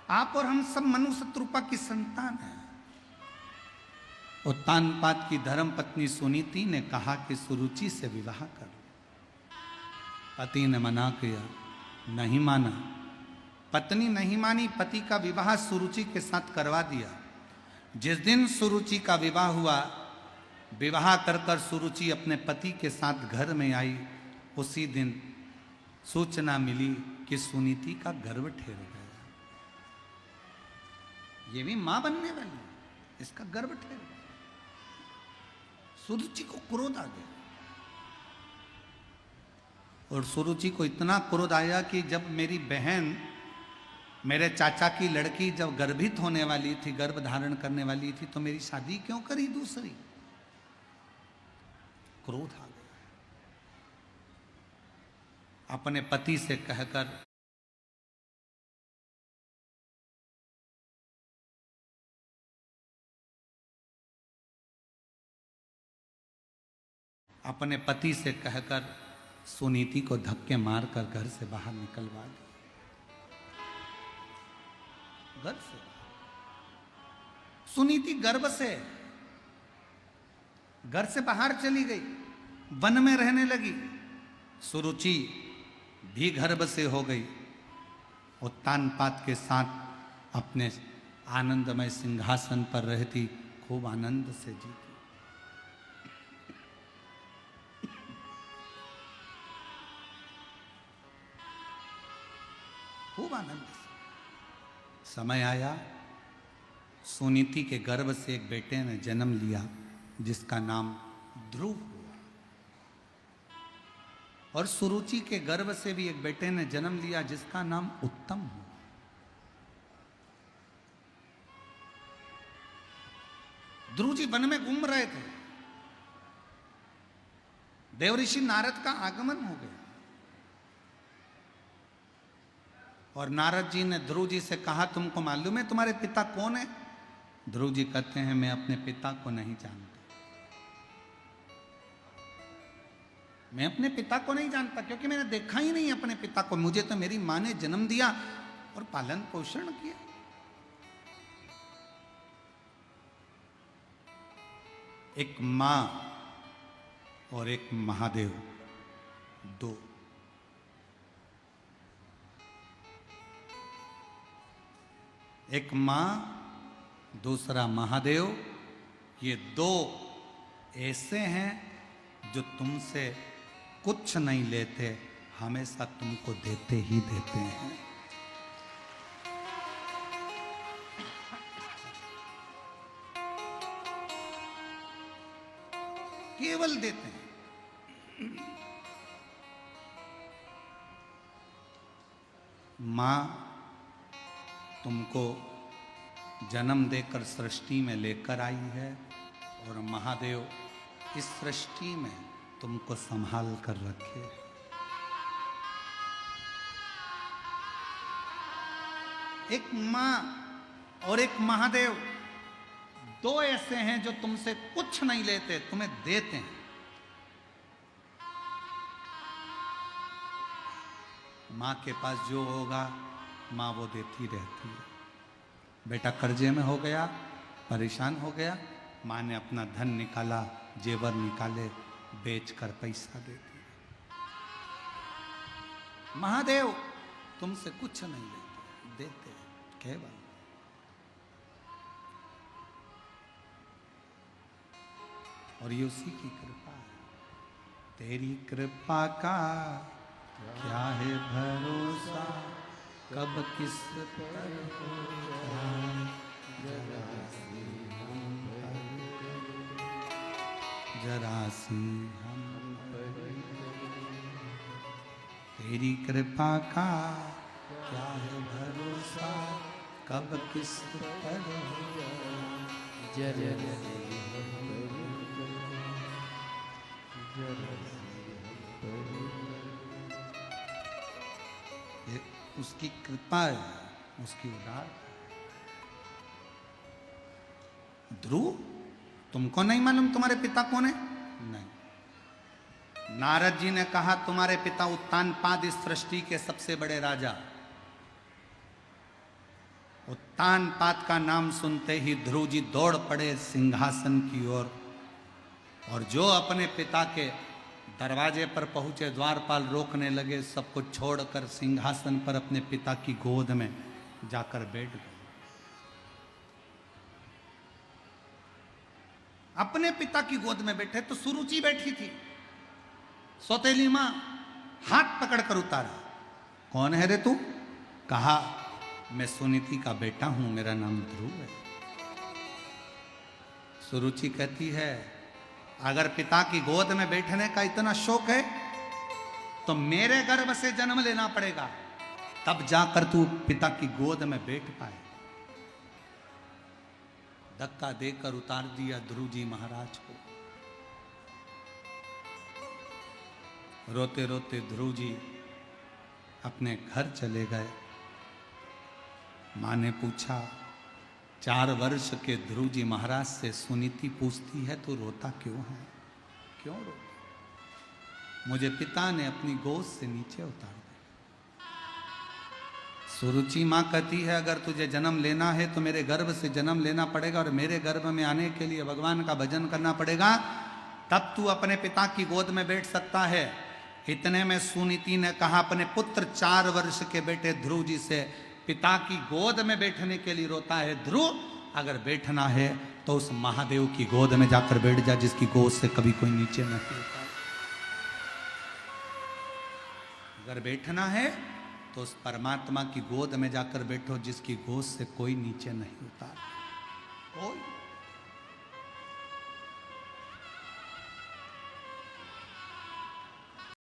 आप और हम सब मनु शत्रुपा की संतान हैं। उत्तानपाद की धर्म पत्नी सुनीति ने कहा कि सुरुचि से विवाह कर। पति ने मना किया, नहीं माना। पत्नी नहीं मानी, पति का विवाह सुरुचि के साथ करवा दिया। जिस दिन सुरुचि का विवाह हुआ, विवाह कर कर सुरुचि अपने पति के साथ घर में आई, उसी दिन सूचना मिली कि सुनीति का गर्भ ठहर गया। ये भी मां बनने वाली, इसका गर्भ ठहर गया। सुरुचि को क्रोध आ गया, और सुरुचि को इतना क्रोध आया कि जब मेरी बहन, मेरे चाचा की लड़की जब गर्भित होने वाली थी, गर्भ धारण करने वाली थी, तो मेरी शादी क्यों करी दूसरी? क्रोध आ गया। अपने पति से कहकर सुनीति को धक्के मारकर घर से बाहर निकलवा दिया। घर से सुनीति गर्भ से घर से बाहर चली गई, वन में रहने लगी। सुरुचि भी गर्भ से हो गई, उत्तानपाद के साथ अपने आनंदमय सिंहासन पर रहती, खूब आनंद से जीती। खूब आनंद से। समय आया, सुनीति के गर्भ से एक बेटे ने जन्म लिया, जिसका नाम ध्रुव हुआ। और सुरुचि के गर्भ से भी एक बेटे ने जन्म लिया, जिसका नाम उत्तम हुआ। ध्रुव जी वन में घूम रहे थे, देवऋषि नारद का आगमन हो गया, और नारद जी ने ध्रुव जी से कहा, तुमको मालूम है तुम्हारे पिता कौन है? ध्रुव जी कहते हैं, मैं अपने पिता को नहीं जानता। मैं अपने पिता को नहीं जानता, क्योंकि मैंने देखा ही नहीं अपने पिता को। मुझे तो मेरी मां ने जन्म दिया और पालन पोषण किया। एक मां और एक महादेव, दो। एक मां, दूसरा महादेव, ये दो ऐसे हैं जो तुमसे कुछ नहीं लेते, हमेशा तुमको देते ही देते हैं। केवल देते हैं। मां तुमको जन्म देकर सृष्टि में लेकर आई है, और महादेव इस सृष्टि में तुमको संभाल कर रखे। एक मां और एक महादेव, दो ऐसे हैं जो तुमसे कुछ नहीं लेते, तुम्हें देते हैं। मां के पास जो होगा, मां वो देती रहती है। बेटा कर्जे में हो गया, परेशान हो गया, मां ने अपना धन निकाला, जेवर निकाले, बेचकर पैसा देती है। महादेव तुमसे कुछ नहीं लेते, देते हैं केवल। और ये उसी की कृपा है। तेरी कृपा का क्या है भरोसा, कब किस पर हो जाए, जरा सी हम पर। तेरी कृपा का क्या है भरोसा, कब किस पर हो जाए, जरा सी ये उसकी कृपा है, उसकी उदार। ध्रुव, तुमको नहीं मालूम तुम्हारे पिता कौन है? नहीं। नारद जी ने कहा, तुम्हारे पिता उत्तानपाद इस सृष्टि के सबसे बड़े राजा। उत्तान पात का नाम सुनते ही ध्रुव जी दौड़ पड़े सिंहासन की ओर, और जो अपने पिता के दरवाजे पर पहुंचे द्वारपाल रोकने लगे, सबको छोड़कर सिंहासन पर अपने पिता की गोद में जाकर बैठ गए। अपने पिता की गोद में बैठे तो सुरुचि बैठी थी। सौतेली मां हाथ पकड़कर उतारा, कौन है रे तू? कहा, मैं सुनीति का बेटा हूं, मेरा नाम ध्रुव है। सुरुचि कहती है, अगर पिता की गोद में बैठने का इतना शौक है तो मेरे गर्भ से जन्म लेना पड़ेगा, तब जाकर तू पिता की गोद में बैठ पाए। धक्का देकर उतार दिया ध्रुव जी महाराज को। रोते रोते ध्रुव जी अपने घर चले गए। मां ने पूछा, 4 वर्ष के ध्रुव जी महाराज से सुनीति पूछती है, तू रोता क्यों है? क्यों रोता? मुझे पिता ने अपनी गोद से नीचे उतार दिया। सुरुचि मां कहती है, अगर तुझे जन्म लेना है तो मेरे गर्भ से जन्म लेना पड़ेगा, और मेरे गर्भ में आने के लिए भगवान का भजन करना पड़ेगा, तब तू अपने पिता की गोद में बैठ सकता है। इतने में सुनीति ने कहा, अपने पुत्र 4 वर्ष के बेटे ध्रुव जी से, पिता की गोद में बैठने के लिए रोता है ध्रुव, अगर बैठना है तो उस महादेव की गोद में जाकर बैठ जा, जिसकी गोद से कभी कोई नीचे नहीं होता। अगर बैठना है तो उस परमात्मा की गोद में जाकर बैठो, जिसकी गोद से कोई नीचे नहीं होता। कोई